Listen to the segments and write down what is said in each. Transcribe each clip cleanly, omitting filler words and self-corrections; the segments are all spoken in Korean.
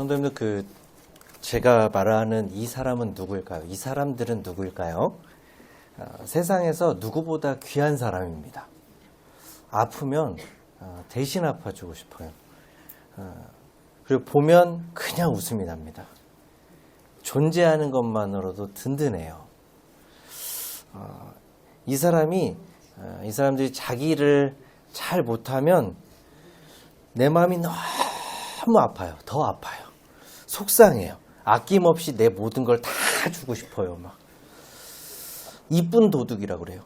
성도님들, 제가 말하는 이 사람은 누구일까요? 이 사람들은 누구일까요? 세상에서 누구보다 귀한 사람입니다. 아프면 대신 아파주고 싶어요. 그리고 보면 그냥 웃음이 납니다. 존재하는 것만으로도 든든해요. 이 사람들이 자기를 잘 못하면 내 마음이 너무 아파요. 더 아파요. 속상해요. 아낌없이 내 모든 걸 다 주고 싶어요. 막 이쁜 도둑이라고 그래요.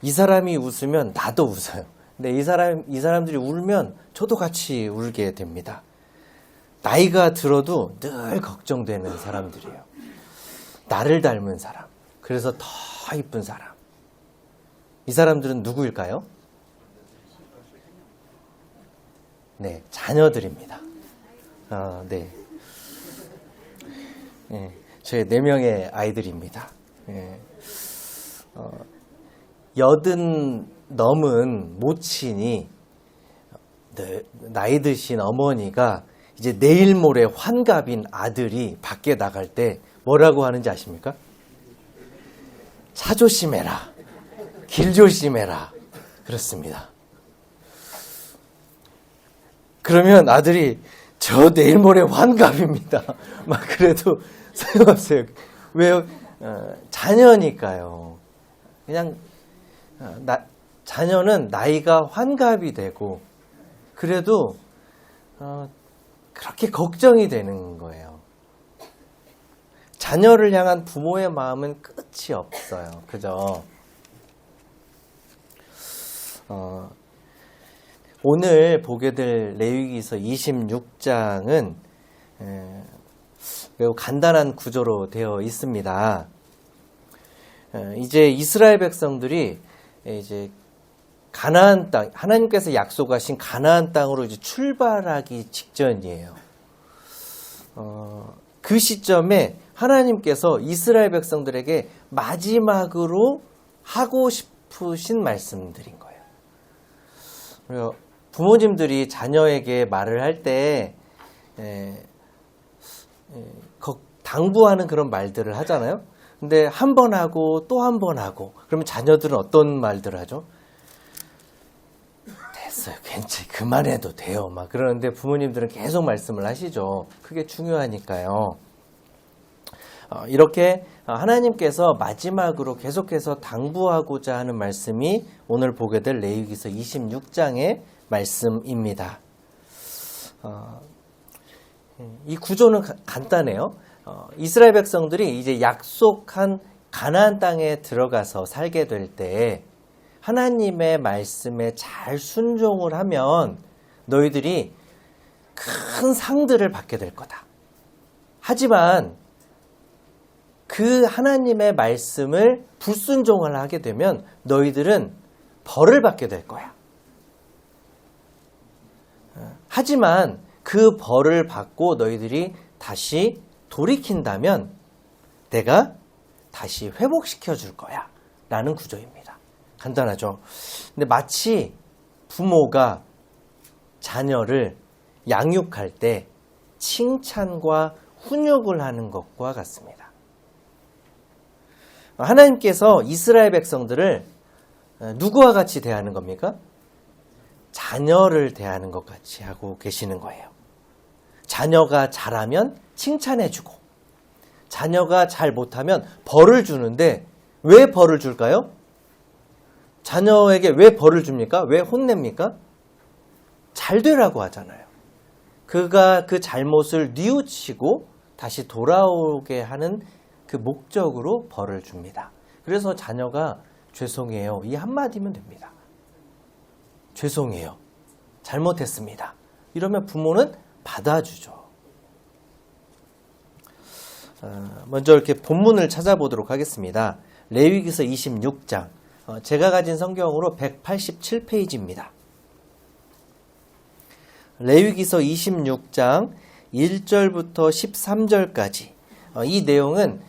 이 사람이 웃으면 나도 웃어요. 근데 이 사람들이 울면 저도 같이 울게 됩니다. 나이가 들어도 늘 걱정되는 사람들이에요. 나를 닮은 사람. 그래서 더 이쁜 사람. 이 사람들은 누구일까요? 네, 자녀들입니다. 네. 네, 제 4명의 아이들입니다. 네. 80 넘은 모친이 나이 드신 어머니가 이제 내일 모레 환갑인 아들이 밖에 나갈 때 뭐라고 하는지 아십니까? 차 조심해라. 길 조심해라. 그렇습니다. 그러면 아들이 저 내일 모레 환갑입니다. 막 그래도 소용없어요. 왜요? 자녀니까요. 그냥 자녀는 나이가 환갑이 되고 그래도 그렇게 걱정이 되는 거예요. 자녀를 향한 부모의 마음은 끝이 없어요. 그죠? 오늘 보게 될 레위기서 26장은 매우 간단한 구조로 되어 있습니다. 이제 이스라엘 백성들이 이제 가나안 땅, 하나님께서 약속하신 가나안 땅으로 이제 출발하기 직전이에요. 그 시점에 하나님께서 이스라엘 백성들에게 마지막으로 하고 싶으신 말씀들인 거예요. 그리고 부모님들이 자녀에게 말을 할 때 당부하는 그런 말들을 하잖아요. 근데 한 번 하고 또 한 번 하고 그러면 자녀들은 어떤 말들을 하죠? 됐어요. 괜찮아. 그만해도 돼요. 막 그러는데 부모님들은 계속 말씀을 하시죠. 그게 중요하니까요. 이렇게 하나님께서 마지막으로 계속해서 당부하고자 하는 말씀이 오늘 보게 될 레위기서 26장의 말씀입니다. 이 구조는 간단해요. 이스라엘 백성들이 이제 약속한 가나안 땅에 들어가서 살게 될 때 하나님의 말씀에 잘 순종을 하면 너희들이 큰 상들을 받게 될 거다. 하지만 그 하나님의 말씀을 불순종을 하게 되면 너희들은 벌을 받게 될 거야. 하지만 그 벌을 받고 너희들이 다시 돌이킨다면 내가 다시 회복시켜 줄 거야. 라는 구조입니다. 간단하죠? 근데 마치 부모가 자녀를 양육할 때 칭찬과 훈육을 하는 것과 같습니다. 하나님께서 이스라엘 백성들을 누구와 같이 대하는 겁니까? 자녀를 대하는 것 같이 하고 계시는 거예요. 자녀가 잘하면 칭찬해주고 자녀가 잘 못하면 벌을 주는데 왜 벌을 줄까요? 자녀에게 왜 벌을 줍니까? 왜 혼냅니까? 잘 되라고 하잖아요. 그가 그 잘못을 뉘우치고 다시 돌아오게 하는 그 목적으로 벌을 줍니다. 그래서 자녀가 죄송해요. 이 한마디면 됩니다. 죄송해요. 잘못했습니다. 이러면 부모는 받아주죠. 먼저 이렇게 본문을 찾아보도록 하겠습니다. 레위기서 26장. 제가 가진 성경으로 187페이지입니다. 레위기서 26장 1절부터 13절까지. 이 내용은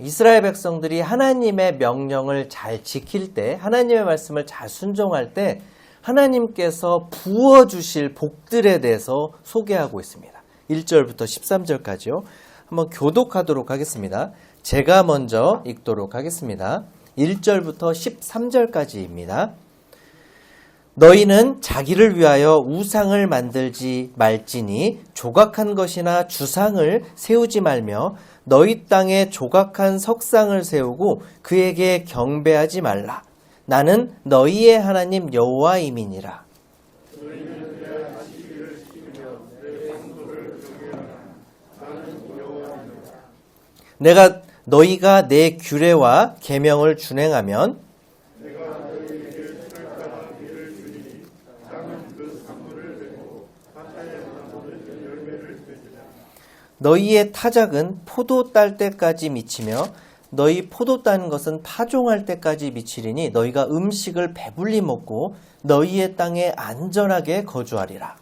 이스라엘 백성들이 하나님의 명령을 잘 지킬 때, 하나님의 말씀을 잘 순종할 때 하나님께서 부어주실 복들에 대해서 소개하고 있습니다. 1절부터 13절까지요. 한번 교독하도록 하겠습니다. 제가 먼저 읽도록 하겠습니다. 1절부터 13절까지입니다. 너희는 자기를 위하여 우상을 만들지 말지니 조각한 것이나 주상을 세우지 말며 너희 땅에 조각한 석상을 세우고 그에게 경배하지 말라. 나는 너희의 하나님 여호와임이니라. 내가 너희가 내 규례와 계명을 준행하면 너희의 타작은 포도 딸 때까지 미치며 너희 포도 따는 것은 파종할 때까지 미치리니 너희가 음식을 배불리 먹고 너희의 땅에 안전하게 거주하리라.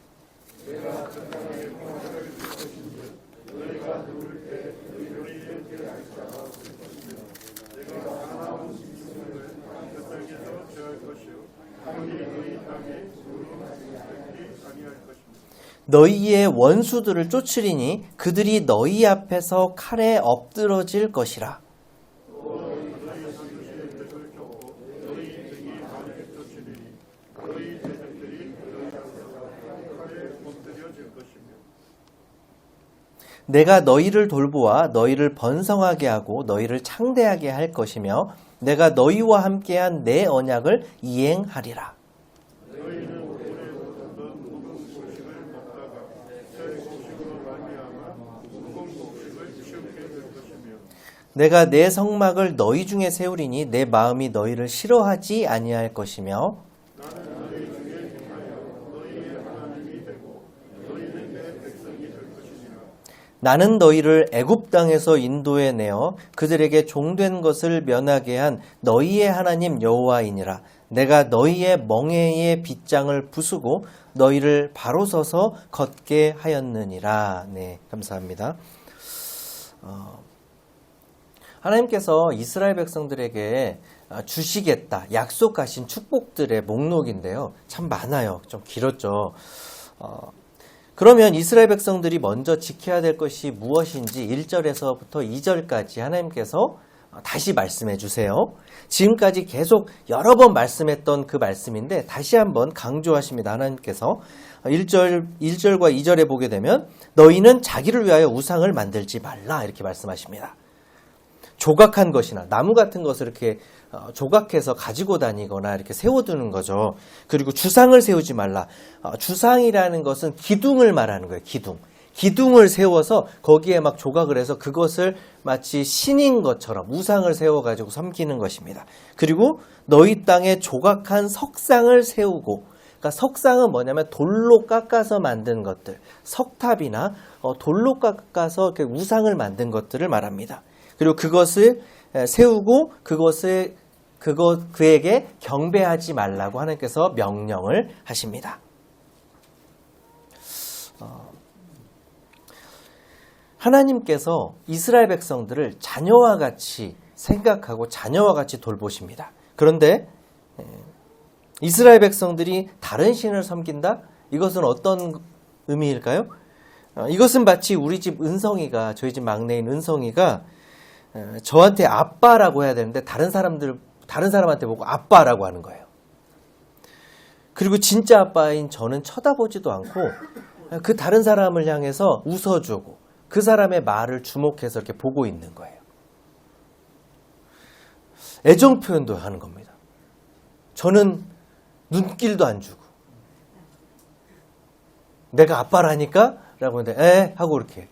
너희의 원수들을 쫓으리니 그들이 너희 앞에서 칼에 엎드러질 것이라. 내가 너희를 돌보아 너희를 번성하게 하고 너희를 창대하게 할 것이며 내가 너희와 함께한 내 언약을 이행하리라. 내가 내 성막을 너희 중에 세우리니 내 마음이 너희를 싫어하지 아니할 것이며 나는 너희를 애굽 땅에서 인도해 내어 그들에게 종된 것을 면하게 한 너희의 하나님 여호와이니라. 내가 너희의 멍에의 빗장을 부수고 너희를 바로 서서 걷게 하였느니라. 네, 감사합니다. 하나님께서 이스라엘 백성들에게 주시겠다 약속하신 축복들의 목록인데요. 참 많아요. 좀 길었죠. 그러면 이스라엘 백성들이 먼저 지켜야 될 것이 무엇인지 1절에서부터 2절까지 하나님께서 다시 말씀해 주세요. 지금까지 계속 여러 번 말씀했던 그 말씀인데 다시 한번 강조하십니다. 하나님께서 1절과 2절에 보게 되면 너희는 자기를 위하여 우상을 만들지 말라 이렇게 말씀하십니다. 조각한 것이나 나무 같은 것을 이렇게 조각해서 가지고 다니거나 이렇게 세워두는 거죠. 그리고 주상을 세우지 말라. 주상이라는 것은 기둥을 말하는 거예요. 기둥을 세워서 거기에 막 조각을 해서 그것을 마치 신인 것처럼 우상을 세워가지고 섬기는 것입니다. 그리고 너희 땅에 조각한 석상을 세우고, 그러니까 석상은 뭐냐면 돌로 깎아서 만든 것들, 석탑이나 돌로 깎아서 이렇게 우상을 만든 것들을 말합니다. 그리고 그것을 세우고 그에게 경배하지 말라고 하나님께서 명령을 하십니다. 하나님께서 이스라엘 백성들을 자녀와 같이 생각하고 자녀와 같이 돌보십니다. 그런데 이스라엘 백성들이 다른 신을 섬긴다? 이것은 어떤 의미일까요? 이것은 마치 우리 집 은성이가, 저희 집 막내인 은성이가 저한테 아빠라고 해야 되는데 다른 사람한테 보고 아빠라고 하는 거예요. 그리고 진짜 아빠인 저는 쳐다보지도 않고 그 다른 사람을 향해서 웃어주고 그 사람의 말을 주목해서 이렇게 보고 있는 거예요. 애정 표현도 하는 겁니다. 저는 눈길도 안 주고 내가 아빠라니까? 라고 하는데 에? 하고 이렇게.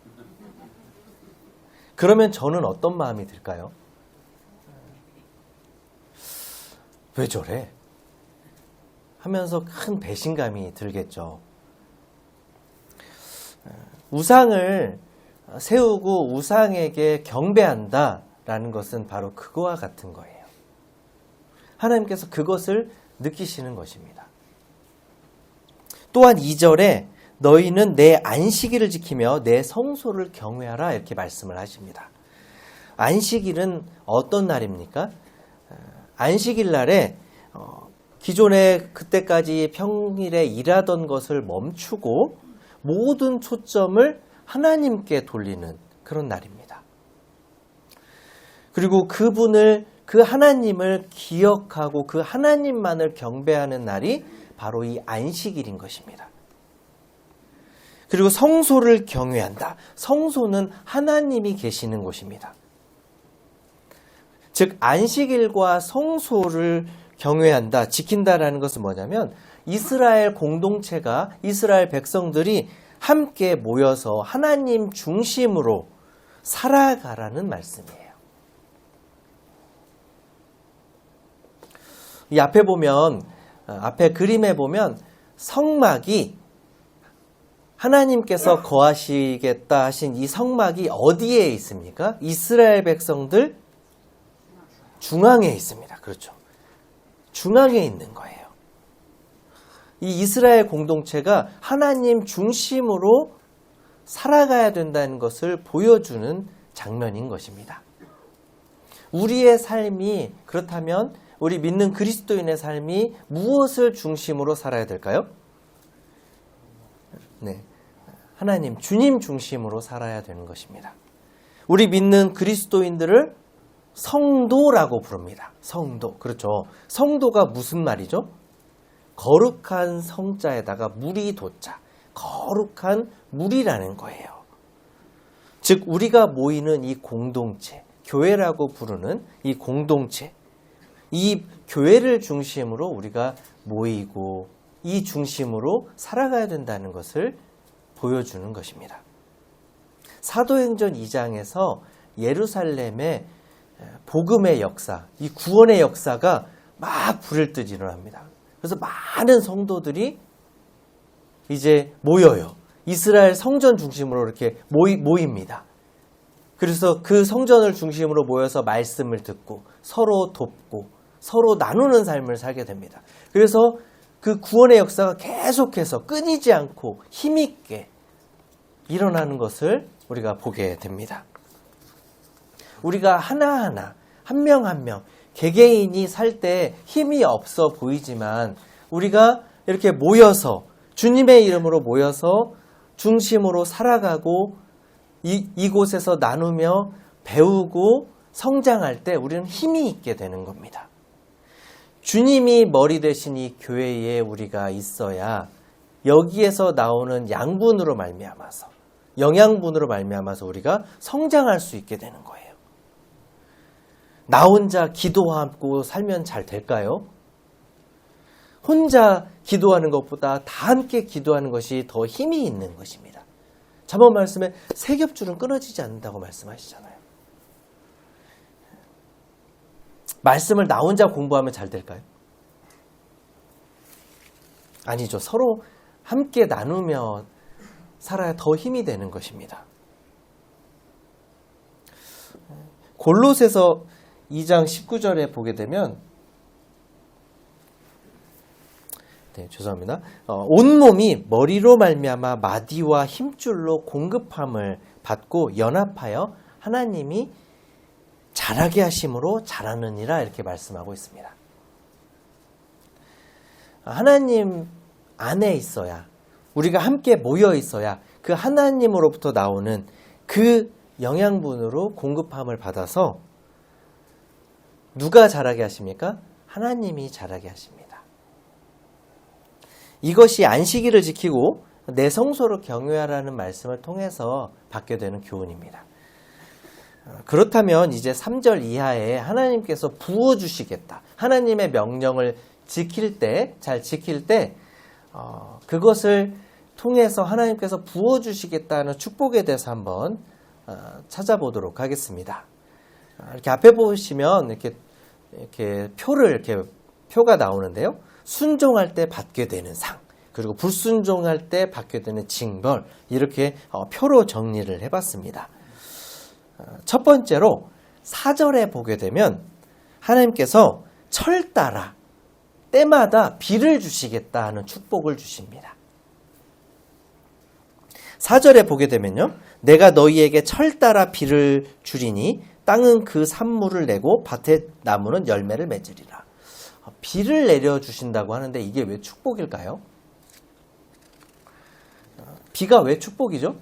그러면 저는 어떤 마음이 들까요? 왜 저래? 하면서 큰 배신감이 들겠죠. 우상을 세우고 우상에게 경배한다라는 것은 바로 그거와 같은 거예요. 하나님께서 그것을 느끼시는 것입니다. 또한 2절에 너희는 내 안식일을 지키며 내 성소를 경외하라 이렇게 말씀을 하십니다. 안식일은 어떤 날입니까? 안식일 날에 기존에 그때까지 평일에 일하던 것을 멈추고 모든 초점을 하나님께 돌리는 그런 날입니다. 그리고 그 하나님을 기억하고 그 하나님만을 경배하는 날이 바로 이 안식일인 것입니다. 그리고 성소를 경외한다. 성소는 하나님이 계시는 곳입니다. 즉 안식일과 성소를 경외한다, 지킨다라는 것은 뭐냐면 이스라엘 공동체가, 이스라엘 백성들이 함께 모여서 하나님 중심으로 살아가라는 말씀이에요. 이 앞에 보면, 앞에 그림에 보면 성막이 하나님께서 거하시겠다 하신 이 성막이 어디에 있습니까? 이스라엘 백성들 중앙에 있습니다. 그렇죠. 중앙에 있는 거예요. 이 이스라엘 공동체가 하나님 중심으로 살아가야 된다는 것을 보여주는 장면인 것입니다. 우리의 삶이 그렇다면 우리 믿는 그리스도인의 삶이 무엇을 중심으로 살아야 될까요? 네, 하나님, 주님 중심으로 살아야 되는 것입니다. 우리 믿는 그리스도인들을 성도라고 부릅니다. 성도. 그렇죠. 성도가 무슨 말이죠? 거룩한 성자에다가 물이 돋자. 거룩한 물이라는 거예요. 즉 우리가 모이는 이 공동체, 교회라고 부르는 이 공동체, 이 교회를 중심으로 우리가 모이고 이 중심으로 살아가야 된다는 것을 보여주는 것입니다. 사도행전 2장에서 예루살렘의 복음의 역사, 이 구원의 역사가 막 불을 듯 일어납니다. 그래서 많은 성도들이 이제 모여요. 이스라엘 성전 중심으로 이렇게 모입니다. 그래서 그 성전을 중심으로 모여서 말씀을 듣고 서로 돕고 서로 나누는 삶을 살게 됩니다. 그래서 그 구원의 역사가 계속해서 끊이지 않고 힘있게 일어나는 것을 우리가 보게 됩니다. 우리가 하나하나 한 명 한 명 개개인이 살 때 힘이 없어 보이지만 우리가 이렇게 모여서 주님의 이름으로 모여서 중심으로 살아가고 이곳에서 나누며 배우고 성장할 때 우리는 힘이 있게 되는 겁니다. 주님이 머리 되신 이 교회에 우리가 있어야 여기에서 나오는 양분으로 말미암아서 영양분으로 말미암아서 우리가 성장할 수 있게 되는 거예요. 나 혼자 기도하고 살면 잘 될까요? 혼자 기도하는 것보다 다 함께 기도하는 것이 더 힘이 있는 것입니다. 잠언 말씀에 세 겹줄은 끊어지지 않는다고 말씀하시잖아요. 말씀을 나 혼자 공부하면 잘 될까요? 아니죠. 서로 함께 나누며 살아야 더 힘이 되는 것입니다. 골로새서 2장 19절에 보게 되면 죄송합니다. 온몸이 머리로 말미암아 마디와 힘줄로 공급함을 받고 연합하여 하나님이 자라게 하심으로 자라느니라 이렇게 말씀하고 있습니다. 하나님 안에 있어야 우리가 함께 모여 있어야 그 하나님으로부터 나오는 그 영양분으로 공급함을 받아서 누가 자라게 하십니까? 하나님이 자라게 하십니다. 이것이 안식일을 지키고 내 성소를 경외하라는 말씀을 통해서 받게 되는 교훈입니다. 그렇다면 이제 3절 이하에 하나님께서 부어주시겠다. 하나님의 명령을 지킬 때, 잘 지킬 때 그것을 통해서 하나님께서 부어주시겠다는 축복에 대해서 한번 찾아보도록 하겠습니다. 이렇게 앞에 보시면 이렇게 표가 나오는데요. 순종할 때 받게 되는 상, 그리고 불순종할 때 받게 되는 징벌, 이렇게 표로 정리를 해봤습니다. 첫 번째로 4절에 보게 되면 하나님께서 철 따라 때마다 비를 주시겠다 하는 축복을 주십니다. 4절에 보게 되면요. 내가 너희에게 철 따라 비를 주리니 땅은 그 산물을 내고 밭의 나무는 열매를 맺으리라. 비를 내려주신다고 하는데 이게 왜 축복일까요? 비가 왜 축복이죠?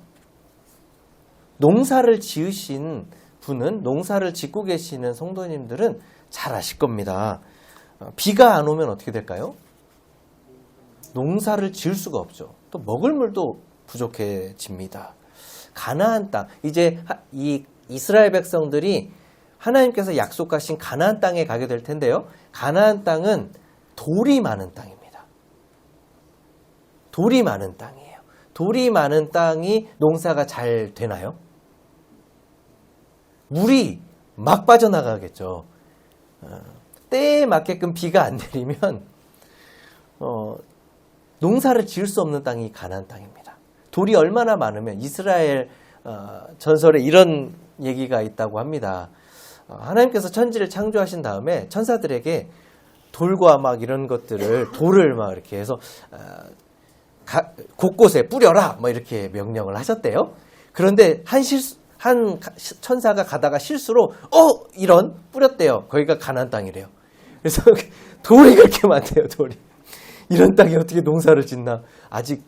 농사를 지으신 분은, 농사를 짓고 계시는 성도님들은 잘 아실 겁니다. 비가 안 오면 어떻게 될까요? 농사를 지을 수가 없죠. 또 먹을 물도 부족해집니다. 가나안 땅, 이제 이 이스라엘 백성들이 하나님께서 약속하신 가나안 땅에 가게 될 텐데요. 가나안 땅은 돌이 많은 땅입니다. 돌이 많은 땅이에요. 돌이 많은 땅이 농사가 잘 되나요? 물이 막 빠져나가겠죠. 때에 맞게끔 비가 안 내리면 농사를 지을 수 없는 땅이 가나안 땅입니다. 돌이 얼마나 많으면, 이스라엘 전설에 이런 얘기가 있다고 합니다. 하나님께서 천지를 창조하신 다음에 천사들에게 돌과 막 이런 것들을, 돌을 막 이렇게 해서 곳곳에 뿌려라 뭐 이렇게 명령을 하셨대요. 그런데 한 천사가 가다가 실수로 이런 뿌렸대요. 거기가 가나안 땅이래요. 그래서 돌이 그렇게 많대요. 돌이. 이런 땅에 어떻게 농사를 짓나. 아직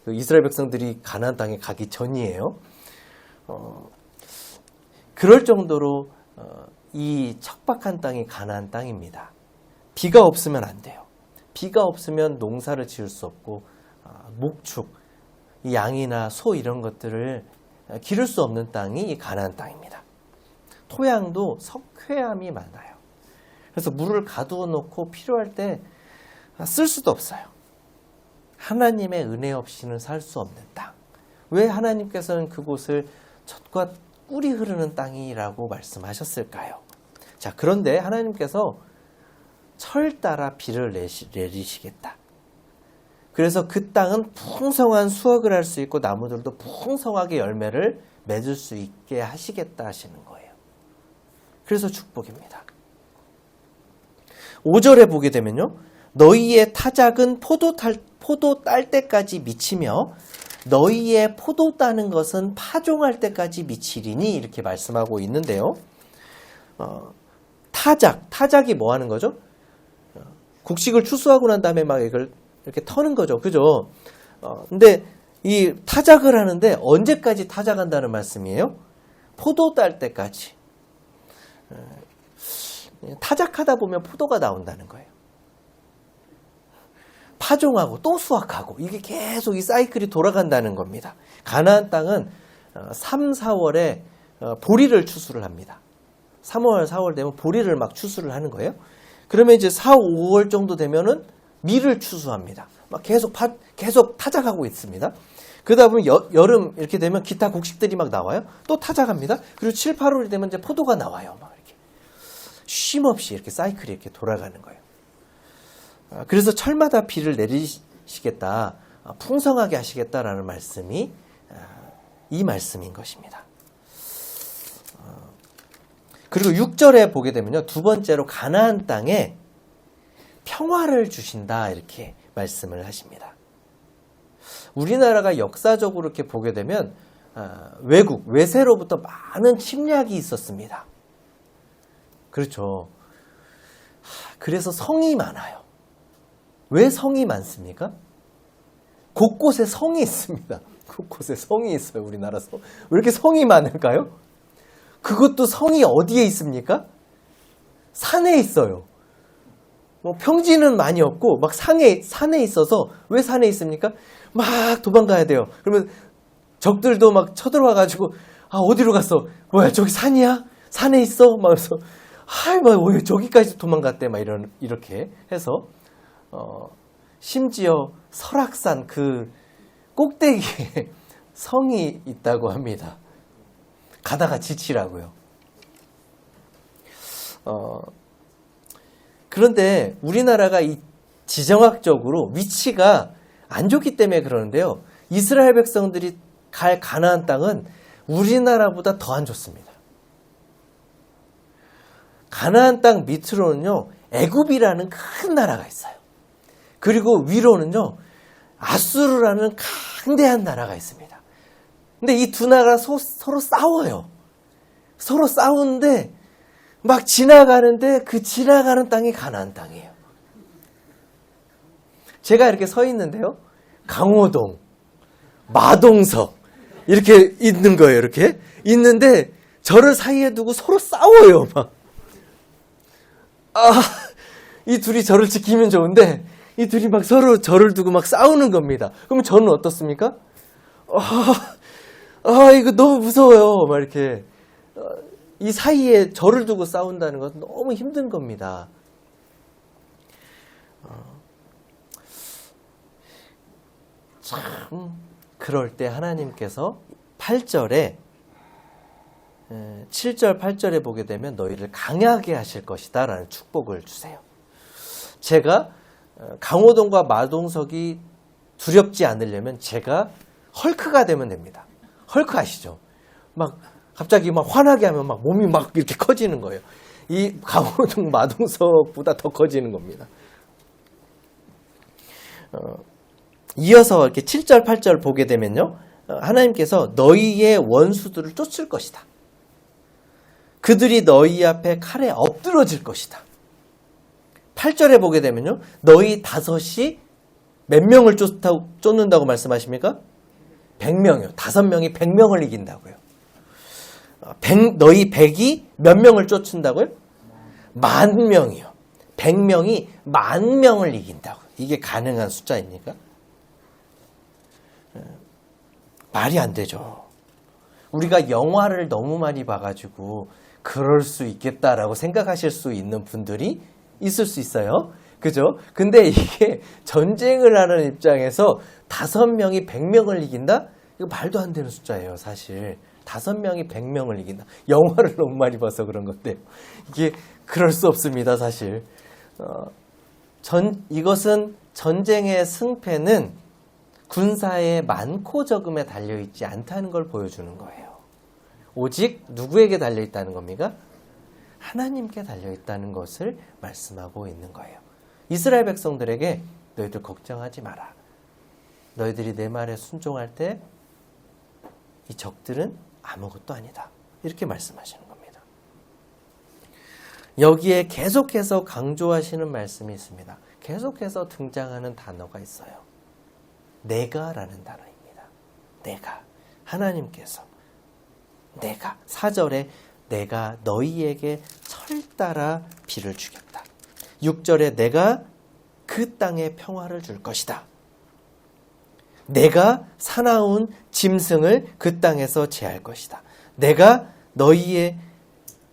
이스라엘 백성들이 가나안 땅에 가기 전이에요. 그럴 정도로 이 척박한 땅이 가나안 땅입니다. 비가 없으면 안 돼요. 비가 없으면 농사를 지을 수 없고 목축, 양이나 소 이런 것들을 기를 수 없는 땅이 이 가나안 땅입니다. 토양도 석회암이 많아요. 그래서 물을 가두어 놓고 필요할 때 쓸 수도 없어요. 하나님의 은혜 없이는 살 수 없는 땅. 왜 하나님께서는 그곳을 젖과 꿀이 흐르는 땅이라고 말씀하셨을까요? 자, 그런데 하나님께서 철 따라 비를 내리시겠다. 그래서 그 땅은 풍성한 수확을 할 수 있고 나무들도 풍성하게 열매를 맺을 수 있게 하시겠다 하시는 거예요. 그래서 축복입니다. 5절에 보게 되면요. 너희의 타작은 포도 딸 때까지 미치며 너희의 포도 따는 것은 파종할 때까지 미치리니, 이렇게 말씀하고 있는데요. 타작이 뭐 하는 거죠? 곡식을 추수하고 난 다음에 막 이걸 이렇게 터는 거죠. 그죠? 근데 이 타작을 하는데 언제까지 타작한다는 말씀이에요? 포도 딸 때까지. 타작하다 보면 포도가 나온다는 거예요. 파종하고 또 수확하고 이게 계속 이 사이클이 돌아간다는 겁니다. 가나안 땅은 3, 4월에 보리를 추수를 합니다. 3월, 4월 되면 보리를 막 추수를 하는 거예요. 그러면 이제 4, 5월 정도 되면은 밀을 추수합니다. 막 계속 타작하고 있습니다. 그러다 보면 여름 이렇게 되면 기타 곡식들이 막 나와요. 또 타작합니다. 그리고 7, 8월이 되면 이제 포도가 나와요. 막 이렇게 쉼 없이 이렇게 사이클이 이렇게 돌아가는 거예요. 그래서 철마다 비를 내리시겠다, 풍성하게 하시겠다라는 말씀이 이 말씀인 것입니다. 그리고 6절에 보게 되면요, 두 번째로 가나안 땅에 평화를 주신다, 이렇게 말씀을 하십니다. 우리나라가 역사적으로 이렇게 보게 되면 외세로부터 많은 침략이 있었습니다. 그렇죠. 그래서 성이 많아요. 왜 성이 많습니까? 곳곳에 성이 있습니다. 곳곳에 성이 있어요. 우리나라 왜 이렇게 성이 많을까요? 그것도 성이 어디에 있습니까? 산에 있어요. 뭐 평지는 많이 없고 막 산에 있어서, 왜 산에 있습니까? 막 도망가야 돼요. 그러면 적들도 막 쳐들어와가지고 어디로 갔어? 뭐야, 저기 산이야? 산에 있어? 막 그래서 왜 저기까지 도망갔대? 막 이렇게 해서 심지어 설악산 그 꼭대기에 성이 있다고 합니다. 가다가 지치라고요. 그런데 우리나라가 이 지정학적으로 위치가 안 좋기 때문에 그러는데요. 이스라엘 백성들이 갈 가나안 땅은 우리나라보다 더 안 좋습니다. 가나안 땅 밑으로는요, 애굽이라는 큰 나라가 있어요. 그리고 위로는요, 아수르라는 강대한 나라가 있습니다. 근데 이 두 나라가 서로 싸워요. 서로 싸우는데 막 지나가는데 그 지나가는 땅이 가나안 땅이에요. 제가 이렇게 서 있는데요, 강호동, 마동석, 이렇게 있는 거예요. 이렇게 있는데 저를 사이에 두고 서로 싸워요. 막. 이 둘이 저를 지키면 좋은데 이 둘이 막 서로 저를 두고 막 싸우는 겁니다. 그러면 저는 어떻습니까? 이거 너무 무서워요. 막 이렇게 이 사이에 저를 두고 싸운다는 것은 너무 힘든 겁니다. 참 그럴 때 하나님께서 8절에 7절, 8절에 보게 되면 너희를 강하게 하실 것이다 라는 축복을 주세요. 제가 강호동과 마동석이 두렵지 않으려면 제가 헐크가 되면 됩니다. 헐크 아시죠? 막 갑자기 막 화나게 하면 막 몸이 막 이렇게 커지는 거예요. 이 강호동, 마동석보다 더 커지는 겁니다. 이어서 이렇게 7절, 8절 보게 되면요. 하나님께서 너희의 원수들을 쫓을 것이다. 그들이 너희 앞에 칼에 엎드러질 것이다. 8절에 보게 되면요. 너희 다섯이 몇 명을 쫓는다고 말씀하십니까? 100명이요. 5명이 100명을 이긴다고요. 너희 100이 몇 명을 쫓는다고요? 10,000명이요. 100명이 10,000명을 이긴다고. 이게 가능한 숫자입니까? 말이 안 되죠. 우리가 영화를 너무 많이 봐가지고 그럴 수 있겠다라고 생각하실 수 있는 분들이 있을 수 있어요. 그죠? 근데 이게 전쟁을 하는 입장에서 5명이 100명을 이긴다? 이거 말도 안 되는 숫자예요, 사실. 5명이 100명을 이긴다. 영화를 너무 많이 봐서 그런 건데. 이게 그럴 수 없습니다, 사실. 이것은 전쟁의 승패는 군사의 많고 적음에 달려있지 않다는 걸 보여주는 거예요. 오직 누구에게 달려있다는 겁니까? 하나님께 달려있다는 것을 말씀하고 있는 거예요. 이스라엘 백성들에게 너희들 걱정하지 마라. 너희들이 내 말에 순종할 때 이 적들은 아무것도 아니다. 이렇게 말씀하시는 겁니다. 여기에 계속해서 강조하시는 말씀이 있습니다. 계속해서 등장하는 단어가 있어요. 내가라는 단어입니다. 내가. 하나님께서. 내가. 4절에 내가 너희에게 철 따라 비를 주겠다. 6절에 내가 그 땅에 평화를 줄 것이다. 내가 사나운 짐승을 그 땅에서 제할 것이다. 내가 너희의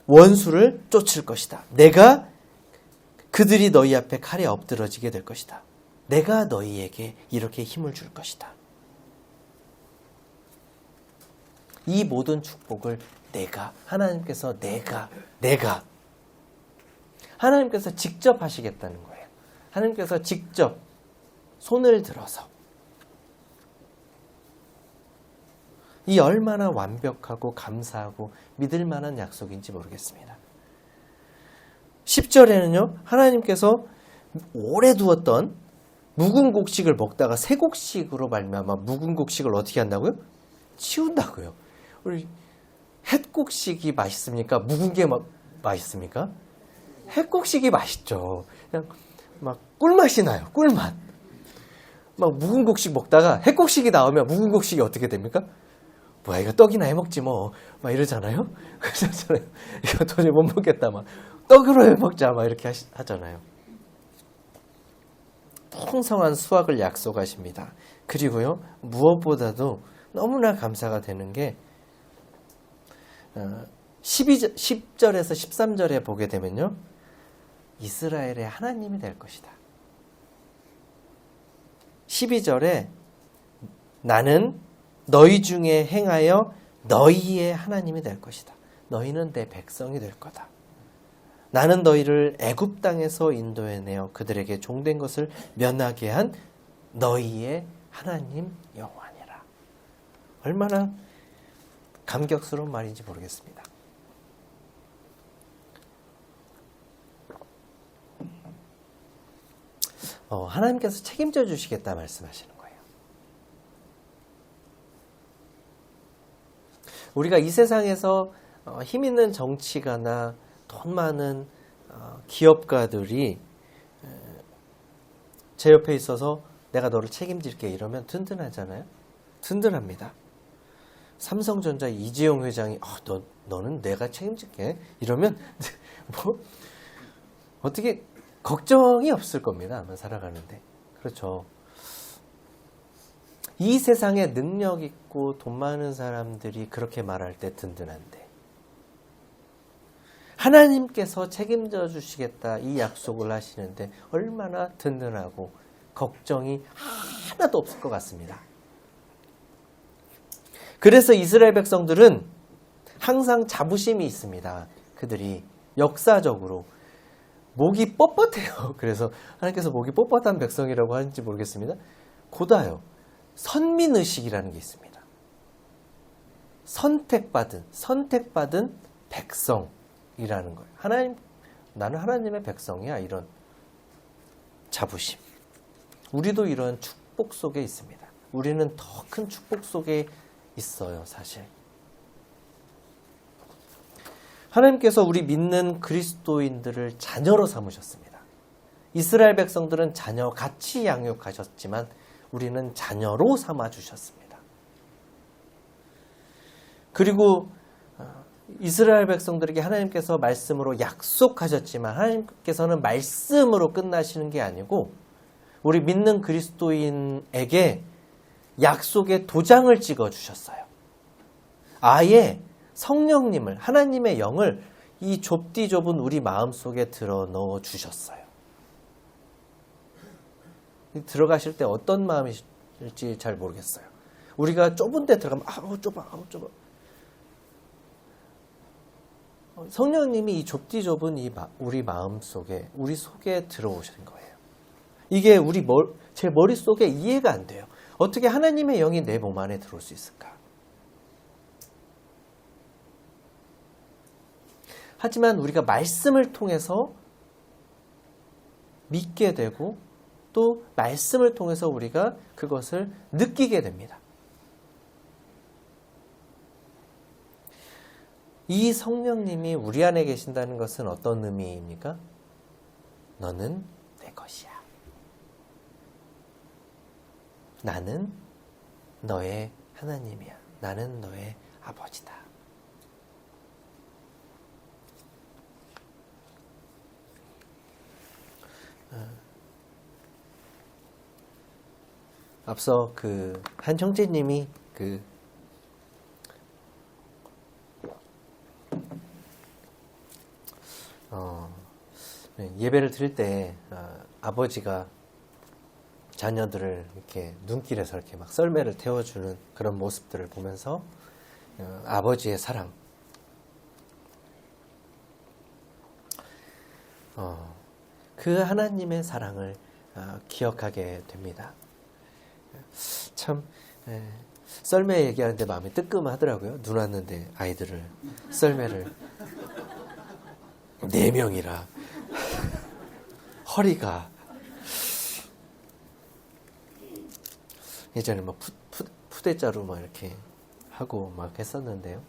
원수를 쫓을 것이다. 내가 그들이 너희 앞에 칼에 엎드러지게 될 것이다. 내가 너희에게 이렇게 힘을 줄 것이다. 이 모든 축복을 하나님께서 하나님께서 직접 하시겠다는 거예요. 하나님께서 직접 손을 들어서 이 얼마나 완벽하고 감사하고 믿을 만한 약속인지 모르겠습니다. 10절에는요. 하나님께서 오래 두었던 묵은 곡식을 먹다가 새 곡식으로 말미암아 묵은 곡식을 어떻게 한다고요? 치운다고요. 우리 햇곡식이 맛있습니까? 묵은 게 맛있습니까? 햇곡식이 맛있죠. 그냥 막 꿀맛이 나요. 꿀맛. 막 묵은 곡식 먹다가 햇곡식이 나오면 묵은 곡식이 어떻게 됩니까? 뭐야 이거 떡이나 해먹지 뭐 막 이러잖아요. 그러잖아요. 이거 도저히 못 먹겠다 막 떡으로 해먹자 막 이렇게 하잖아요. 풍성한 수확을 약속하십니다. 그리고요 무엇보다도 너무나 감사가 되는 게 10절에서 13절에 보게 되면요 이스라엘의 하나님이 될 것이다. 12절에 나는 너희 중에 행하여 너희의 하나님이 될 것이다. 너희는 내 백성이 될 거다. 나는 너희를 애굽 땅에서 인도해내어 그들에게 종된 것을 면하게 한 너희의 하나님 여호와니라. 얼마나 감격스러운 말인지 모르겠습니다. 하나님께서 책임져 주시겠다 말씀하시는 거예요. 우리가 이 세상에서 힘 있는 정치가나 돈 많은 기업가들이 제 옆에 있어서 내가 너를 책임질게 이러면 든든하잖아요. 든든합니다. 삼성전자 이재용 회장이 너는 내가 책임질게 이러면 뭐 어떻게 걱정이 없을 겁니다. 아마 살아가는데. 그렇죠. 이 세상에 능력 있고 돈 많은 사람들이 그렇게 말할 때 든든한데 하나님께서 책임져 주시겠다 이 약속을 하시는데 얼마나 든든하고 걱정이 하나도 없을 것 같습니다. 그래서 이스라엘 백성들은 항상 자부심이 있습니다. 그들이 역사적으로 목이 뻣뻣해요. 그래서 하나님께서 목이 뻣뻣한 백성이라고 하는지 모르겠습니다. 고다요. 선민의식이라는 게 있습니다. 선택받은 백성이라는 거예요. 나는 하나님의 백성이야. 이런 자부심. 우리도 이런 축복 속에 있습니다. 우리는 더 큰 축복 속에 있어요, 사실. 하나님께서 우리 믿는 그리스도인들을 자녀로 삼으셨습니다. 이스라엘 백성들은 자녀 같이 양육하셨지만 우리는 자녀로 삼아주셨습니다. 그리고 이스라엘 백성들에게 하나님께서 말씀으로 약속하셨지만 하나님께서는 말씀으로 끝나시는 게 아니고 우리 믿는 그리스도인에게 약속의 도장을 찍어주셨어요. 아예 성령님을, 하나님의 영을 이 좁디 좁은 우리 마음속에 들어 넣어 주셨어요. 들어가실 때 어떤 마음이실지 잘 모르겠어요. 우리가 좁은 데 들어가면 좁아. 성령님이 이 좁디 좁은 우리 마음 속에, 우리 속에 들어오시는 거예요. 이게 제 머릿속에 이해가 안 돼요. 어떻게 하나님의 영이 내 몸 안에 들어올 수 있을까? 하지만 우리가 말씀을 통해서 믿게 되고 또 말씀을 통해서 우리가 그것을 느끼게 됩니다. 이 성령님이 우리 안에 계신다는 것은 어떤 의미입니까? 너는 내 것이야. 나는 너의 하나님이야. 나는 너의 아버지다. 앞서 한 형제님이 예배를 드릴 때 아버지가 자녀들을 이렇게 눈길에서 이렇게 막 썰매를 태워주는 그런 모습들을 보면서 아버지의 사랑, 그 하나님의 사랑을 기억하게 됩니다. 참 썰매 얘기하는데 마음이 뜨끔하더라고요. 눈 왔는데 아이들을 썰매를 4명이라 허리가 예전에 막 푸대자루 막 이렇게 하고 막 했었는데요.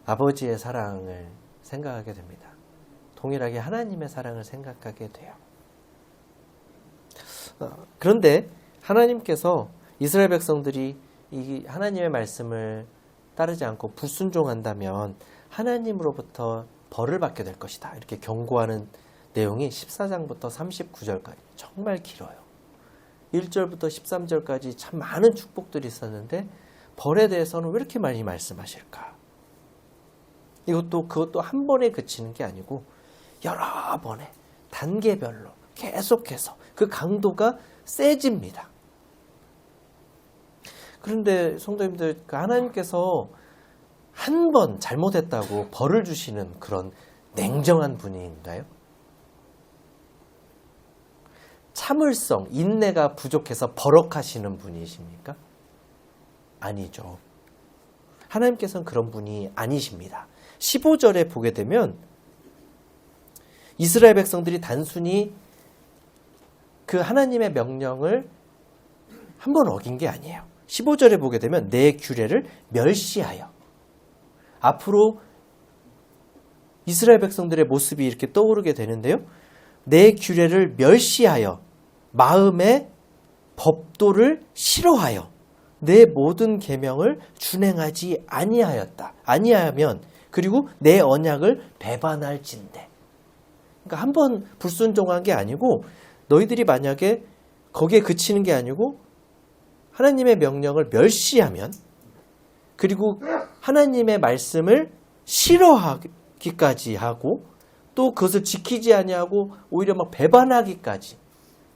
아버지의 사랑을 생각하게 됩니다. 동일하게 하나님의 사랑을 생각하게 돼요. 그런데 하나님께서 이스라엘 백성들이 이 하나님의 말씀을 따르지 않고 불순종한다면 하나님으로부터 벌을 받게 될 것이다. 이렇게 경고하는 내용이 14장부터 39절까지 정말 길어요. 1절부터 13절까지 참 많은 축복들이 있었는데 벌에 대해서는 왜 이렇게 많이 말씀하실까? 그것도 한 번에 그치는 게 아니고 여러 번에 단계별로 계속해서 그 강도가 세집니다. 그런데 성도님들, 하나님께서 한 번 잘못했다고 벌을 주시는 그런 냉정한 분인가요? 참을성, 인내가 부족해서 버럭하시는 분이십니까? 아니죠. 하나님께서는 그런 분이 아니십니다. 15절에 보게 되면 이스라엘 백성들이 단순히 그 하나님의 명령을 한 번 어긴 게 아니에요. 15절에 보게 되면 내 규례를 멸시하여, 앞으로 이스라엘 백성들의 모습이 이렇게 떠오르게 되는데요. 내 규례를 멸시하여 마음에 법도를 싫어하여 내 모든 계명을 준행하지 아니하면 그리고 내 언약을 배반할진대. 그러니까 한 번 불순종한 게 아니고 너희들이 만약에 거기에 그치는 게 아니고 하나님의 명령을 멸시하면 그리고 하나님의 말씀을 싫어하기까지 하고 또 그것을 지키지 아니하고 오히려 막 배반하기까지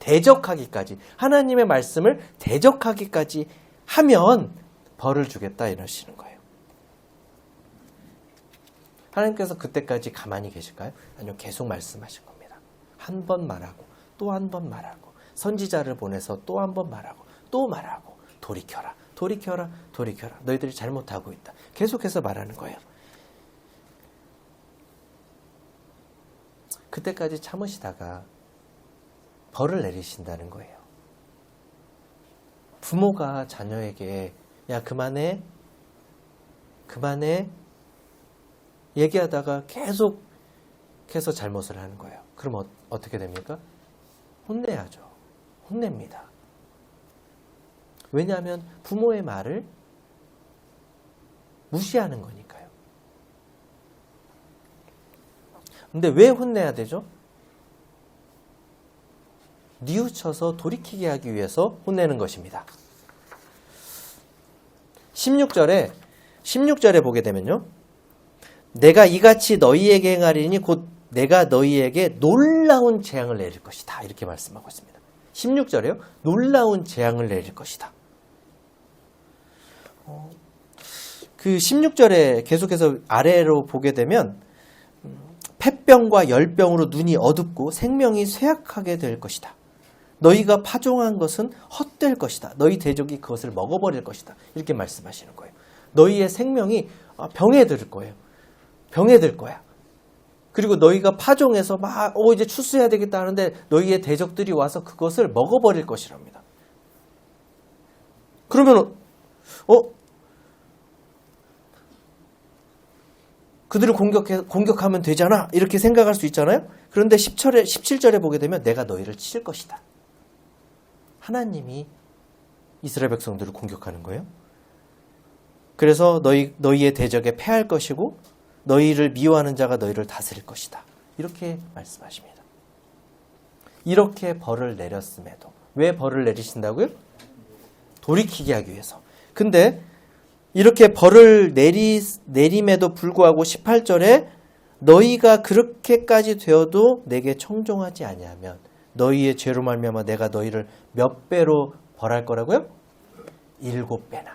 대적하기까지 하나님의 말씀을 대적하기까지 하면 벌을 주겠다 이러시는 거예요. 하나님께서 그때까지 가만히 계실까요? 아니요, 계속 말씀하실 겁니다. 한 번 말하고 또 한 번 말하고 선지자를 보내서 또 한 번 말하고 또 말하고 돌이켜라 돌이켜라 돌이켜라 너희들이 잘못하고 있다. 계속해서 말하는 거예요. 그때까지 참으시다가 벌을 내리신다는 거예요. 부모가 자녀에게 야 그만해 얘기하다가 계속해서 잘못을 하는 거예요. 그럼 어떻게 됩니까? 혼내야죠. 혼냅니다. 왜냐하면 부모의 말을 무시하는 거니까요. 근데 왜 혼내야 되죠? 뉘우쳐서 돌이키게 하기 위해서 혼내는 것입니다. 16절에 보게 되면요. 내가 이같이 너희에게 행하리니 곧 내가 너희에게 놀라운 재앙을 내릴 것이다. 이렇게 말씀하고 있습니다. 16절에요. 놀라운 재앙을 내릴 것이다. 그 16절에 계속해서 아래로 보게 되면 폐병과 열병으로 눈이 어둡고 생명이 쇠약하게 될 것이다. 너희가 파종한 것은 헛될 것이다. 너희 대적이 그것을 먹어버릴 것이다. 이렇게 말씀하시는 거예요. 너희의 생명이 병에 들 거예요. 병에 들 거야. 그리고 너희가 파종해서 막 이제 추수해야 되겠다 하는데 너희의 대적들이 와서 그것을 먹어버릴 것이랍니다. 그러면 그들을 공격하면 되잖아. 이렇게 생각할 수 있잖아요. 그런데 17절에 보게 되면 내가 너희를 칠 것이다. 하나님이 이스라엘 백성들을 공격하는 거예요. 그래서 너희의 대적에 패할 것이고 너희를 미워하는 자가 너희를 다스릴 것이다. 이렇게 말씀하십니다. 이렇게 벌을 내렸음에도 왜 벌을 내리신다고요? 돌이키게 하기 위해서. 근데 이렇게 벌을 내림에도 불구하고 18절에 너희가 그렇게까지 되어도 내게 청종하지 아니하면 너희의 죄로 말미암아 내가 너희를 몇 배로 벌할 거라고요? 7배나.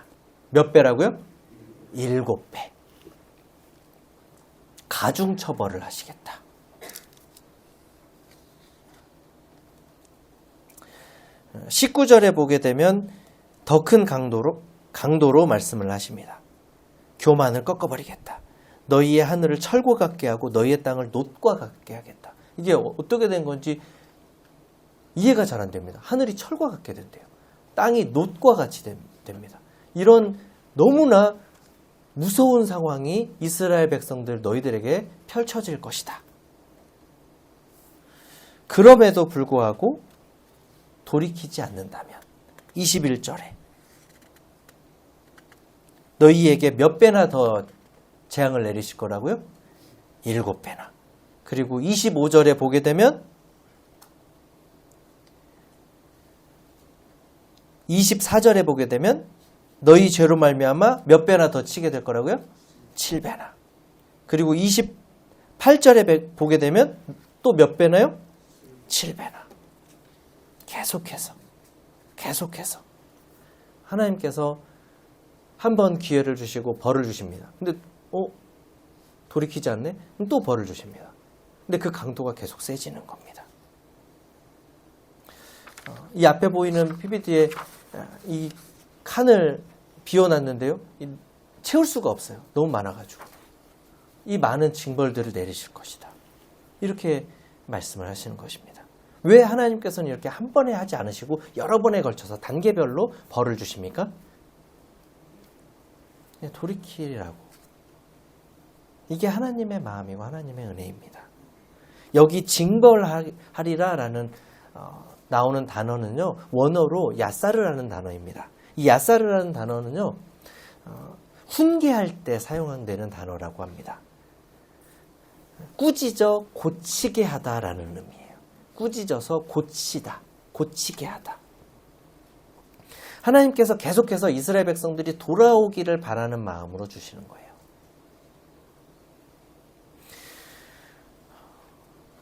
몇 배라고요? 7배. 가중처벌을 하시겠다. 어, 19절에 보게 되면 더 큰 강도로 말씀을 하십니다. 교만을 꺾어버리겠다. 너희의 하늘을 철과 같게 하고 너희의 땅을 놋과 같게 하겠다. 이게 어떻게 된 건지 이해가 잘 안 됩니다. 하늘이 철과 같게 된대요. 땅이 놋과 같이 됩니다. 이런 너무나 무서운 상황이 이스라엘 백성들 너희들에게 펼쳐질 것이다. 그럼에도 불구하고 돌이키지 않는다면 21절에 너희에게 몇 배나 더 재앙을 내리실 거라고요? 7배나. 그리고 25절에 보게 되면 24절에 보게 되면 너희 죄로 말미암아 몇 배나 더 치게 될 거라고요? 7배나. 그리고 28절에 보게 되면 또 몇 배나요? 7배나. 계속해서 하나님께서 한 번 기회를 주시고 벌을 주십니다. 근데 돌이키지 않네? 그럼 또 벌을 주십니다. 근데 그 강도가 계속 세지는 겁니다. 이 앞에 보이는 PPT에 이 칸을 비워놨는데요. 채울 수가 없어요. 너무 많아가지고. 이 많은 징벌들을 내리실 것이다. 이렇게 말씀을 하시는 것입니다. 왜 하나님께서는 이렇게 한 번에 하지 않으시고 여러 번에 걸쳐서 단계별로 벌을 주십니까? 돌이키라고. 이게 하나님의 마음이고 하나님의 은혜입니다. 여기 징벌하리라라는 나오는 단어는요, 원어로 야사르라는 단어입니다. 이 야사르라는 단어는요, 훈계할 때 사용되는 단어라고 합니다. 꾸짖어 고치게 하다라는 의미예요. 꾸짖어서 고치다, 고치게 하다. 하나님께서 계속해서 이스라엘 백성들이 돌아오기를 바라는 마음으로 주시는 거예요.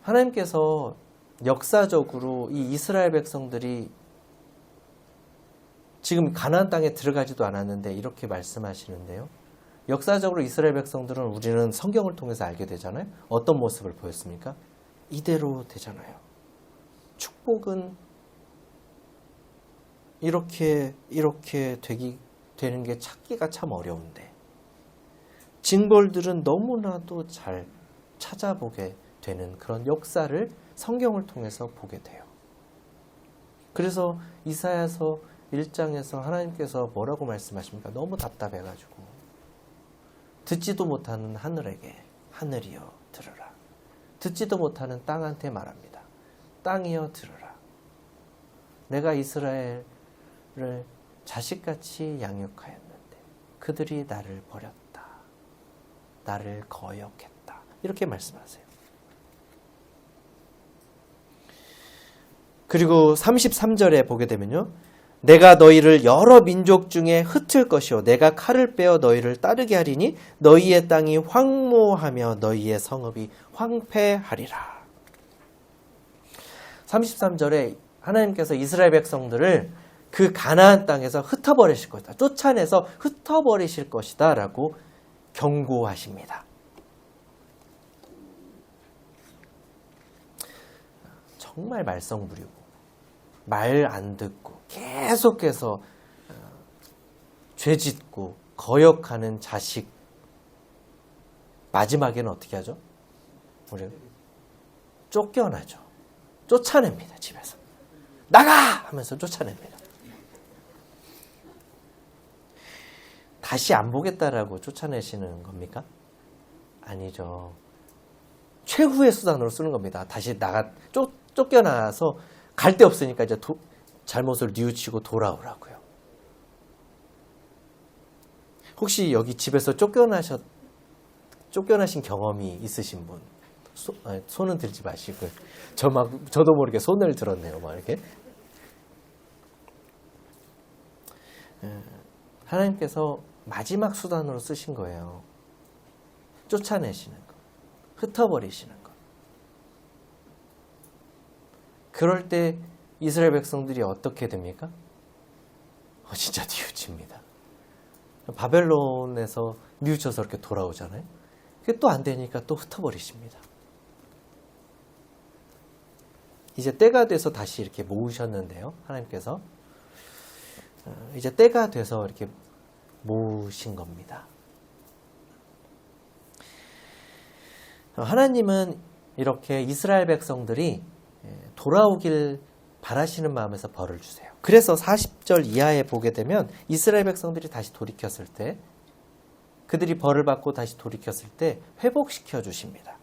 하나님께서 역사적으로 이 이스라엘 백성들이 지금 가나안 땅에 들어가지도 않았는데 이렇게 말씀하시는데요. 역사적으로 이스라엘 백성들은 우리는 성경을 통해서 알게 되잖아요. 어떤 모습을 보였습니까? 이대로 되잖아요. 축복은 이렇게 되는 게 찾기가 참 어려운데 징벌들은 너무나도 잘 찾아보게 되는 그런 역사를 성경을 통해서 보게 돼요. 그래서 이사야서 1장에서 하나님께서 뭐라고 말씀하십니까? 너무 답답해가지고 듣지도 못하는 하늘에게 하늘이여 들으라. 듣지도 못하는 땅한테 말합니다. 땅이여 들으라. 내가 이스라엘을 자식같이 양육하였는데 그들이 나를 버렸다. 나를 거역했다. 이렇게 말씀하세요. 그리고 33절에 보게 되면요. 내가 너희를 여러 민족 중에 흩을 것이요 내가 칼을 빼어 너희를 따르게 하리니 너희의 땅이 황무하며 너희의 성읍이 황폐하리라. 33절에 하나님께서 이스라엘 백성들을 그 가나안 땅에서 흩어버리실 것이다. 쫓아내서 흩어버리실 것이다 라고 경고하십니다. 정말 말썽부리고 말 안 듣고 계속해서 죄짓고 거역하는 자식 마지막에는 어떻게 하죠? 우리 쫓겨나죠. 쫓아냅니다. 집에서. 나가! 하면서 쫓아냅니다. 다시 안 보겠다라고 쫓아내시는 겁니까? 아니죠. 최후의 수단으로 쓰는 겁니다. 다시 쫓겨나서 갈 데 없으니까 이제 잘못을 뉘우치고 돌아오라고요. 혹시 여기 집에서 쫓겨나신 경험이 있으신 분? 손은 들지 마시고 저도 모르게 손을 들었네요. 막 이렇게. 하나님께서 마지막 수단으로 쓰신 거예요. 쫓아내시는 거. 흩어버리시는 거. 그럴 때 이스라엘 백성들이 어떻게 됩니까? 진짜 뉘우칩니다. 바벨론에서 뉘우쳐서 이렇게 돌아오잖아요. 그게 또 안 되니까 또 흩어버리십니다. 이제 때가 돼서 다시 이렇게 모으셨는데요. 하나님께서 이제 때가 돼서 이렇게 모으신 겁니다. 하나님은 이렇게 이스라엘 백성들이 돌아오길 바라시는 마음에서 벌을 주세요. 그래서 40절 이하에 보게 되면 이스라엘 백성들이 다시 돌이켰을 때 그들이 벌을 받고 다시 돌이켰을 때 회복시켜 주십니다.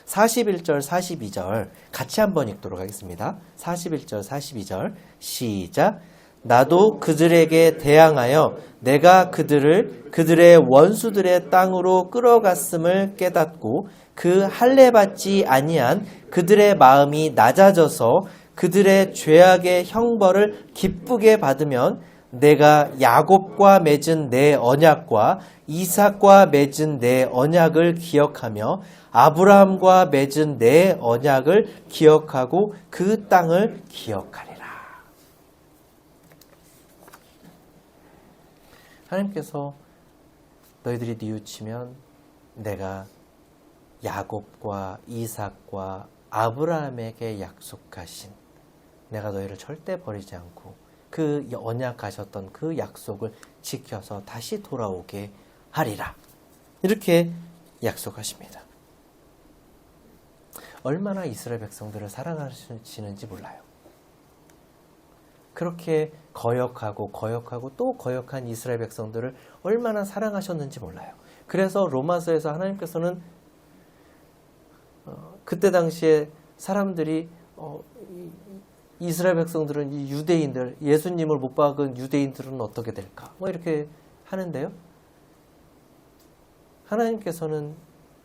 41절, 42절 같이 한번 읽도록 하겠습니다. 41절, 42절 시작. 나도 그들에게 대항하여 내가 그들의 원수들의 땅으로 끌어갔음을 깨닫고 그 할례받지 아니한 그들의 마음이 낮아져서 그들의 죄악의 형벌을 기쁘게 받으면 내가 야곱과 맺은 내 언약과 이삭과 맺은 내 언약을 기억하며 아브라함과 맺은 내 언약을 기억하고 그 땅을 기억하리라. 하나님께서 너희들이 뉘우치면 내가 야곱과 이삭과 아브라함에게 약속하신 내가 너희를 절대 버리지 않고 그 언약하셨던 그 약속을 지켜서 다시 돌아오게 하리라. 이렇게 약속하십니다. 얼마나 이스라엘 백성들을 사랑하시는지 몰라요. 그렇게 거역하고 또 거역한 이스라엘 백성들을 얼마나 사랑하셨는지 몰라요. 그래서 로마서에서 하나님께서는 그때 당시에 사람들이 이스라엘 백성들은 이 유대인들, 예수님을 못 박은 유대인들은 어떻게 될까? 뭐 이렇게 하는데요. 하나님께서는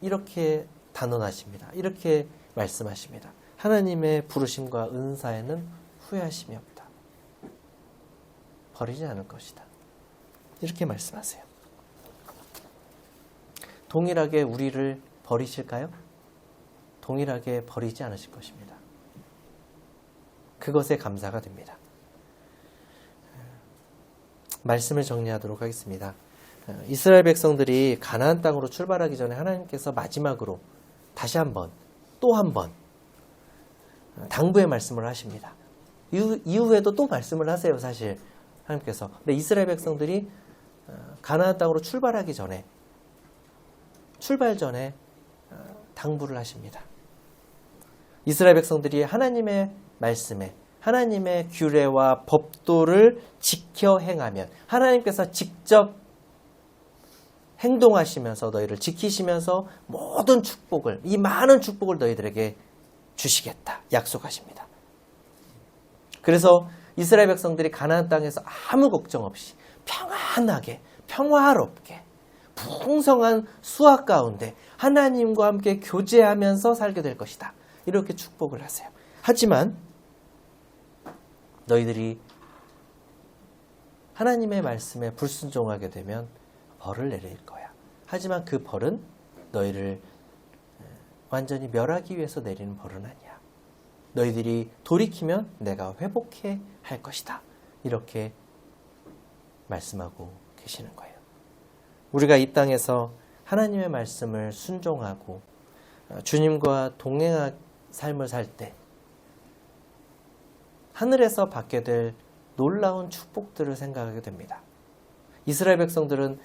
이렇게 단언하십니다. 이렇게 말씀하십니다. 하나님의 부르심과 은사에는 후회하심이 없다. 버리지 않을 것이다. 이렇게 말씀하세요. 동일하게 우리를 버리실까요? 동일하게 버리지 않으실 것입니다. 그것에 감사가 됩니다. 말씀을 정리하도록 하겠습니다. 이스라엘 백성들이 가나안 땅으로 출발하기 전에 하나님께서 마지막으로 다시 한번 또 한 번 당부의 말씀을 하십니다. 이후에도 또 말씀을 하세요. 사실 하나님께서. 근데 이스라엘 백성들이 가나안 땅으로 출발하기 전에 출발 전에 당부를 하십니다. 이스라엘 백성들이 하나님의 말씀에 하나님의 규례와 법도를 지켜 행하면 하나님께서 직접 행동하시면서 너희를 지키시면서 모든 축복을 이 많은 축복을 너희들에게 주시겠다 약속하십니다. 그래서 이스라엘 백성들이 가나안 땅에서 아무 걱정 없이 평안하게 평화롭게 풍성한 수확 가운데 하나님과 함께 교제하면서 살게 될 것이다. 이렇게 축복을 하세요. 하지만 너희들이 하나님의 말씀에 불순종하게 되면 벌을 내릴 거야. 하지만 그 벌은 너희를 완전히 멸하기 위해서 내리는 벌은 아니야. 너희들이 돌이키면 내가 회복해 할 것이다. 이렇게 말씀하고 계시는 거예요. 우리가 이 땅에서 하나님의 말씀을 순종하고 주님과 동행한 삶을 살 때 하늘에서 받게 될 놀라운 축복들을 생각하게 됩니다. 이스라엘 백성들은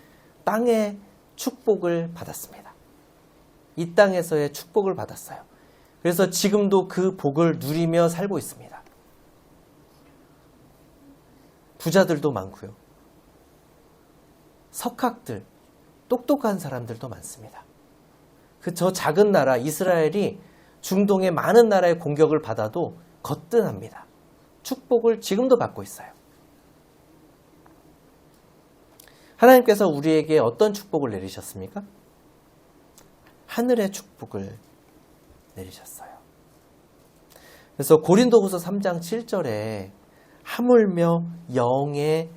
땅의 축복을 받았습니다. 이 땅에서의 축복을 받았어요. 그래서 지금도 그 복을 누리며 살고 있습니다. 부자들도 많고요. 석학들, 똑똑한 사람들도 많습니다. 저 작은 나라 이스라엘이 중동의 많은 나라의 공격을 받아도 거뜬합니다. 축복을 지금도 받고 있어요. 하나님께서 우리에게 어떤 축복을 내리셨습니까? 하늘의 축복을 내리셨어요. 그래서 고린도후서 3장 7절에 하물며 영의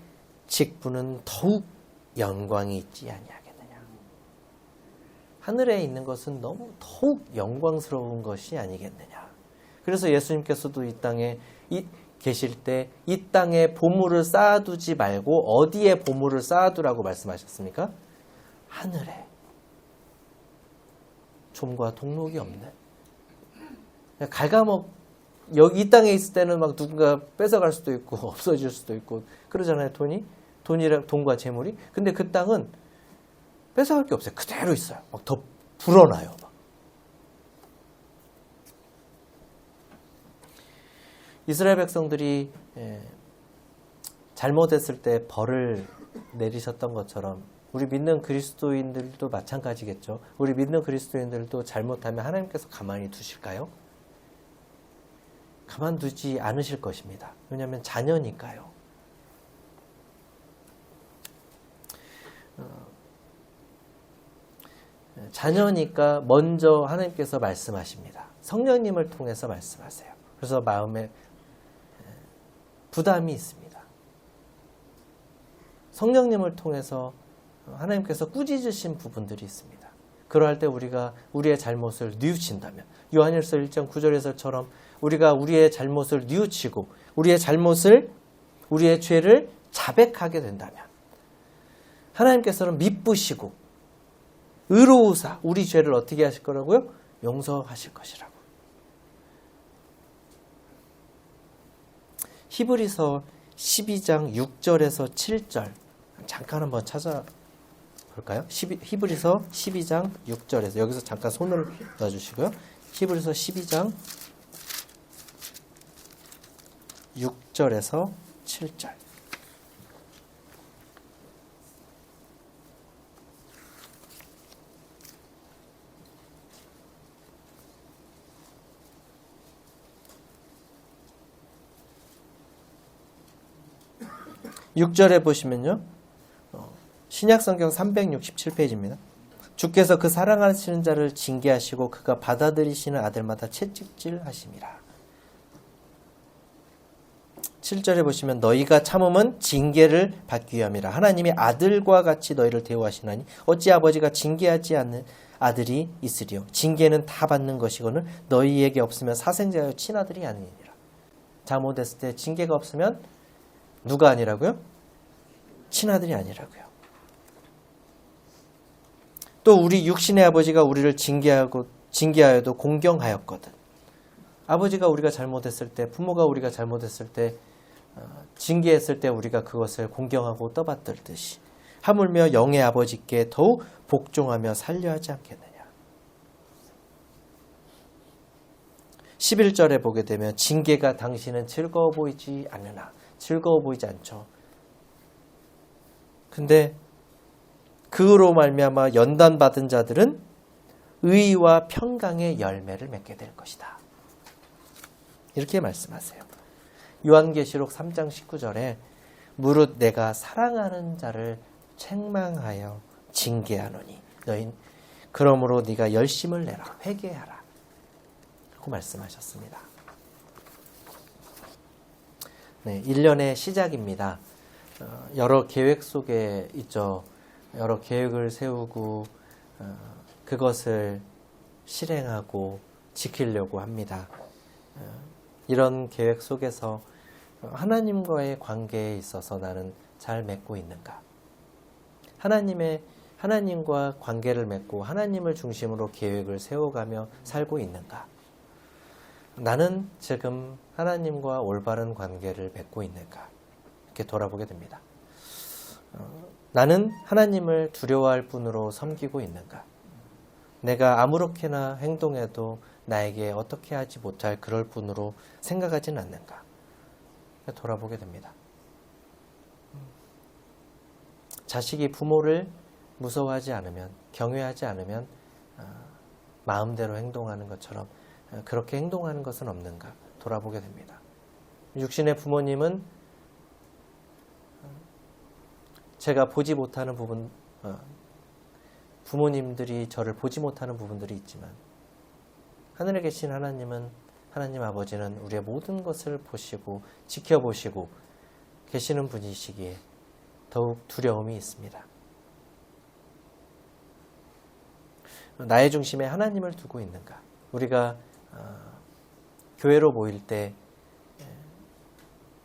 직분은 더욱 영광이 있지 아니하겠느냐. 하늘에 있는 것은 너무 더욱 영광스러운 것이 아니겠느냐. 그래서 예수님께서도 이 땅에 계실 때 이 땅에 보물을 쌓아두지 말고 어디에 보물을 쌓아두라고 말씀하셨습니까? 하늘에. 좀과 동록이 없는. 갉아먹 여기 이 땅에 있을 때는 막 누군가 뺏어갈 수도 있고 없어질 수도 있고 그러잖아요. 돈과 재물이. 근데 그 땅은 뺏어갈 게 없어요. 그대로 있어요. 막 더 불어나요. 막. 이스라엘 백성들이 잘못했을 때 벌을 내리셨던 것처럼 우리 믿는 그리스도인들도 마찬가지겠죠. 우리 믿는 그리스도인들도 잘못하면 하나님께서 가만히 두실까요? 가만두지 않으실 것입니다. 왜냐하면 자녀니까요. 자녀니까 먼저 하나님께서 말씀하십니다. 성령님을 통해서 말씀하세요. 그래서 마음에 부담이 있습니다. 성령님을 통해서 하나님께서 꾸짖으신 부분들이 있습니다. 그러할 때 우리가 우리의 잘못을 뉘우친다면 요한일서 1장 9절에서처럼 우리가 우리의 잘못을 뉘우치고 우리의 죄를 자백하게 된다면 하나님께서는 미쁘시고 의로우사 우리 죄를 어떻게 하실 거라고요? 용서하실 것이라고. 히브리서 12장 6절에서 7절 잠깐 한번 찾아볼까요? 히브리서 12장 6절에서 여기서 잠깐 손을 놔주시고요. 히브리서 12장 6절에서 7절 6절에 보시면요. 신약성경 367페이지입니다. 주께서 그 사랑하시는 자를 징계하시고 그가 받아들이시는 아들마다 채찍질 하심이라. 7절에 보시면 너희가 참음은 징계를 받기 위함이라. 하나님이 아들과 같이 너희를 대우하시나니 어찌 아버지가 징계하지 않는 아들이 있으리요. 징계는 다 받는 것이거늘 너희에게 없으면 사생자여 친아들이 아니니라. 잘못했을 때 징계가 없으면 누가 아니라고요? 친아들이 아니라고요. 또 우리 육신의 아버지가 우리를 징계하여도 공경하였거든. 아버지가 우리가 잘못했을 때, 부모가 우리가 잘못했을 때, 징계했을 때 우리가 그것을 공경하고 떠받들듯이 하물며 영의 아버지께 더욱 복종하며 살려 하지 않겠느냐. 11절에 보게 되면 징계가 당신은 즐거워 보이지 않으나, 즐거워 보이지 않죠. 근데 그로 말미암아 연단받은 자들은 의와 평강의 열매를 맺게 될 것이다. 이렇게 말씀하세요. 요한계시록 3장 19절에 무릇 내가 사랑하는 자를 책망하여 징계하노니 너희 그러므로 네가 열심을 내라 회개하라 라고 말씀하셨습니다. 네, 1년의 시작입니다. 여러 계획 속에 있죠. 여러 계획을 세우고 그것을 실행하고 지키려고 합니다. 이런 계획 속에서 하나님과의 관계에 있어서 나는 잘 맺고 있는가? 하나님과 관계를 맺고 하나님을 중심으로 계획을 세워가며 살고 있는가? 나는 지금 하나님과 올바른 관계를 맺고 있는가? 이렇게 돌아보게 됩니다. 나는 하나님을 두려워할 뿐으로 섬기고 있는가? 내가 아무렇게나 행동해도 나에게 어떻게 하지 못할 그럴 뿐으로 생각하지는 않는가? 돌아보게 됩니다. 자식이 부모를 무서워하지 않으면, 경외하지 않으면 마음대로 행동하는 것처럼 그렇게 행동하는 것은 없는가? 돌아보게 됩니다. 육신의 부모님은 제가 보지 못하는 부분, 부모님들이 저를 보지 못하는 부분들이 있지만 하늘에 계신 하나님은, 하나님 아버지는 우리의 모든 것을 보시고 지켜보시고 계시는 분이시기에 더욱 두려움이 있습니다. 나의 중심에 하나님을 두고 있는가? 우리가 교회로 모일 때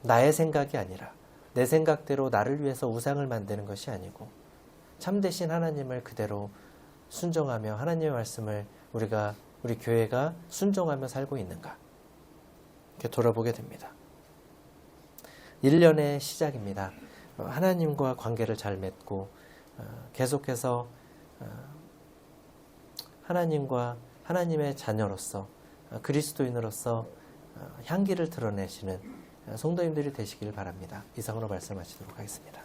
나의 생각이 아니라 내 생각대로 나를 위해서 우상을 만드는 것이 아니고 참되신 하나님을 그대로 순종하며 하나님의 말씀을 우리 교회가 순종하며 살고 있는가? 이렇게 돌아보게 됩니다. 1년의 시작입니다. 하나님과 관계를 잘 맺고 계속해서 하나님과 하나님의 자녀로서 그리스도인으로서 향기를 드러내시는 성도님들이 되시길 바랍니다. 이상으로 말씀하시도록 하겠습니다.